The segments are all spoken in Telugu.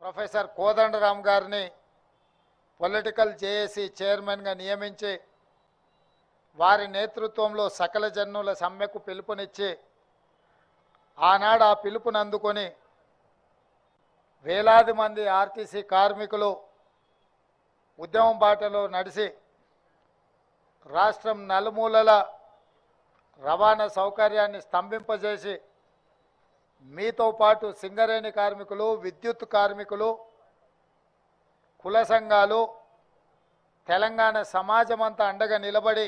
ప్రొఫెసర్ కోదండరామ్ గారిని పొలిటికల్ జేఏసీ చైర్మన్గా నియమించి వారి నేతృత్వంలో సకల జనుల సమ్మెకు పిలుపునిచ్చి ఆనాడు ఆ పిలుపుని అందుకొని వేలాది మంది ఆర్టీసీ కార్మికులు ఉద్యమం బాటలో నడిచి రాష్ట్రం నలుమూలల రవాణా సౌకర్యాన్ని స్తంభింపజేసి మీతో పాటు సింగరేణి కార్మికులు, విద్యుత్ కార్మికులు, కుల సంఘాలు, తెలంగాణ సమాజమంతా అండగా నిలబడి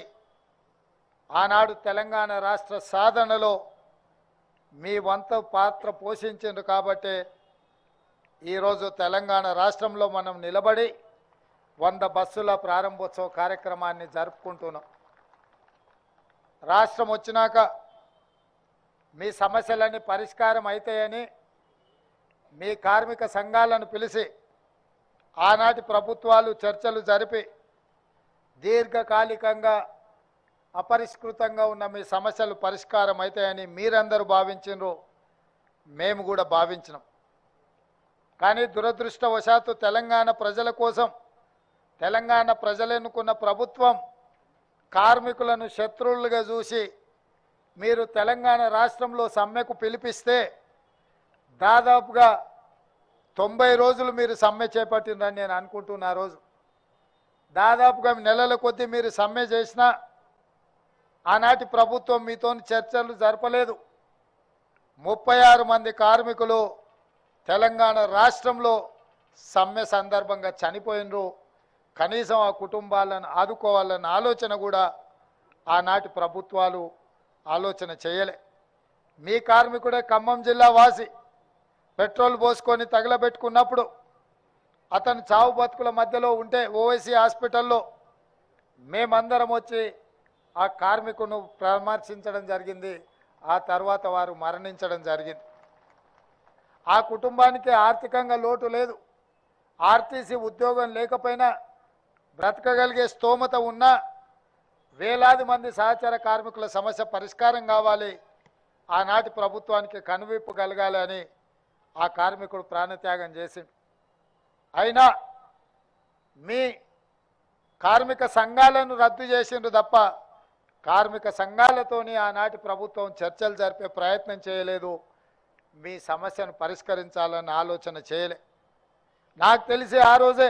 ఆనాడు తెలంగాణ రాష్ట్ర సాధనలో మీ వంతు పాత్ర పోషించిండ్రు కాబట్టి ఈరోజు తెలంగాణ రాష్ట్రంలో మనం నిలబడి 100 బస్సుల ప్రారంభోత్సవ కార్యక్రమాన్ని జరుపుకుంటున్నాం. రాష్ట్రం వచ్చినాక మీ సమస్యలన్నీ పరిష్కారం అవుతాయని మీ కార్మిక సంఘాలను పిలిచి ఆనాటి ప్రభుత్వాలు చర్చలు జరిపి దీర్ఘకాలికంగా అపరిష్కృతంగా ఉన్న మీ సమస్యలు పరిష్కారం అవుతాయని మీరందరూ భావించినారు, మేము కూడా భావించినాం. కానీ దురదృష్టవశాత్తు తెలంగాణ ప్రజల కోసం తెలంగాణ ప్రజలెన్నుకున్న ప్రభుత్వం కార్మికులను శత్రువులుగా చూసి మీరు తెలంగాణ రాష్ట్రంలో సమ్మెకు పిలిపిస్తే దాదాపుగా 90 రోజులు మీరు సమ్మె చేపట్టిందని నేను అనుకుంటున్నా. రోజు దాదాపుగా నెలల కొద్దీ మీరు సమ్మె చేసినా ఆనాటి ప్రభుత్వం మీతో చర్చలు జరపలేదు. 36 మంది కార్మికులు తెలంగాణ రాష్ట్రంలో సమ్మె సందర్భంగా చనిపోయినరు. కనీసం ఆ కుటుంబాలను ఆదుకోవాలన్న ఆలోచన కూడా ఆనాటి ప్రభుత్వాలు ఆలోచన చేయలే. మీ కార్మికుడే ఖమ్మం జిల్లా వాసి పెట్రోల్ పోసుకొని తగలబెట్టుకున్నప్పుడు అతను చావు బతుకుల మధ్యలో ఉంటే ఓవైసీ హాస్పిటల్లో మేమందరం వచ్చి ఆ కార్మికును పరామర్శించడం జరిగింది. ఆ తర్వాత వారు మరణించడం జరిగింది. ఆ కుటుంబానికి ఆర్థికంగా లోటు లేదు. ఆర్టీసీ ఉద్యోగం లేకపోయినా బ్రతకగలిగే స్తోమత ఉన్నా వేలాది మంది సహచర కార్మికుల సమస్య పరిష్కారం కావాలి, ఆనాటి ప్రభుత్వానికి కనువిప్పు కలగాలి అని ఆ కార్మికుడు ప్రాణత్యాగం చేసిండు. అయినా మీ కార్మిక సంఘాలను రద్దు చేసిండ్రు తప్ప కార్మిక సంఘాలతోని ఆనాటి ప్రభుత్వం చర్చలు జరిపే ప్రయత్నం చేయలేదు, మీ సమస్యను పరిష్కరించాలన్న ఆలోచన చేయలే. నాకు తెలిసి ఆ రోజే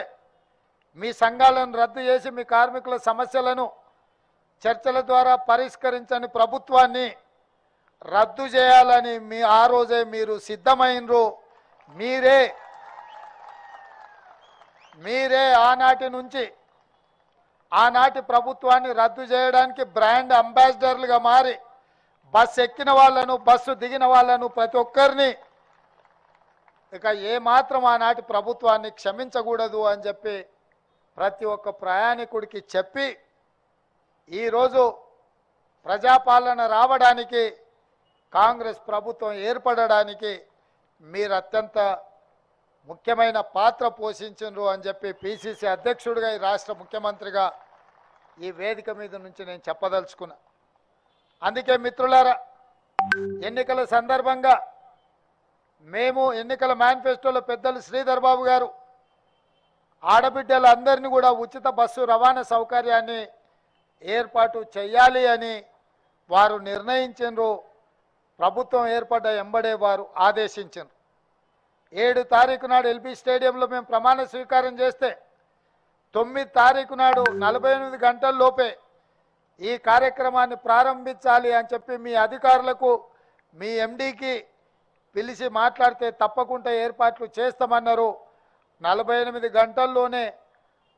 మీ సంఘాలను రద్దు చేసి మీ కార్మికుల సమస్యలను చర్చల ద్వారా పరిష్కరించని ప్రభుత్వాన్ని రద్దు చేయాలని ఆ రోజే మీరు సిద్ధమైనరు. మీరే ఆనాటి నుంచి ఆనాటి ప్రభుత్వాన్ని రద్దు చేయడానికి బ్రాండ్ అంబాసిడర్లుగా మారి బస్సు ఎక్కిన వాళ్ళను, బస్సు దిగిన వాళ్ళను ప్రతి ఒక్కరిని ఇక ఏమాత్రం ఆనాటి ప్రభుత్వాన్ని క్షమించకూడదు అని చెప్పి ప్రతి ఒక్క ప్రయాణికుడికి చెప్పి ఈరోజు ప్రజాపాలన రావడానికి, కాంగ్రెస్ ప్రభుత్వం ఏర్పడడానికి మీరు అత్యంత ముఖ్యమైన పాత్ర పోషించరు అని చెప్పి పిసిసి అధ్యక్షుడిగా, ఈ రాష్ట్ర ముఖ్యమంత్రిగా ఈ వేదిక మీద నుంచి నేను చెప్పదలుచుకున్నా. అందుకే మిత్రులారా, ఎన్నికల సందర్భంగా మేము ఎన్నికల మేనిఫెస్టోలో పెద్దలు శ్రీధర్ బాబు గారు ఆడబిడ్డలందరినీ కూడా ఉచిత బస్సు రవాణా సౌకర్యాన్ని ఏర్పాటు చేయాలి అని వారు నిర్ణయించారు. ప్రభుత్వం ఏర్పడ్డ ఎంబడే వారు ఆదేశించారు. 7 తారీఖు నాడు ఎల్బీ స్టేడియంలో మేము ప్రమాణ స్వీకారం చేస్తే 9 తారీఖు నాడు 48 గంటల్లోపే ఈ కార్యక్రమాన్ని ప్రారంభించాలి అని చెప్పి మీ అధికారులకు, మీ ఎండీకి పిలిచి మాట్లాడితే తప్పకుండా ఏర్పాట్లు చేస్తామన్నారు. 48 గంటల్లోనే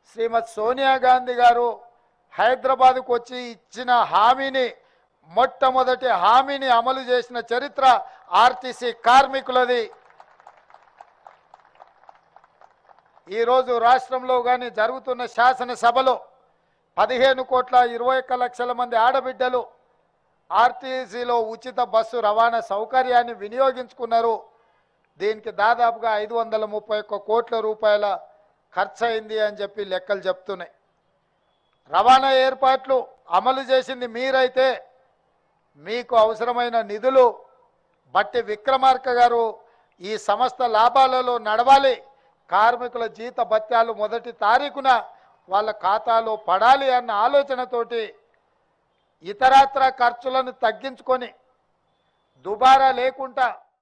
శ్రీమతి సోనియా గాంధీ గారు హైదరాబాద్కు వచ్చి ఇచ్చిన హామీని, మొట్టమొదటి హామీని అమలు చేసిన చరిత్ర ఆర్టీసీ కార్మికులది. ఈరోజు రాష్ట్రంలో కానీ జరుగుతున్న శాసనసభలో 15,21,00,000 మంది ఆడబిడ్డలు ఆర్టీసీలో ఉచిత బస్సు రవాణా సౌకర్యాన్ని వినియోగించుకున్నారు. దీనికి దాదాపుగా 531 కోట్ల రూపాయల ఖర్చు అయింది అని చెప్పి లెక్కలు చెప్తున్నాయి. రవాణా ఏర్పాట్లు అమలు చేసింది మీరైతే మీకు అవసరమైన నిధులు బట్టి విక్రమార్క గారు ఈ సంస్థ లాభాలలో నడవాలి, కార్మికుల జీత భత్యాలు మొదటి తారీఖున వాళ్ళ ఖాతాలో పడాలి అన్న ఆలోచనతోటి ఇతరత్ర ఖర్చులను తగ్గించుకొని దుబారా లేకుండా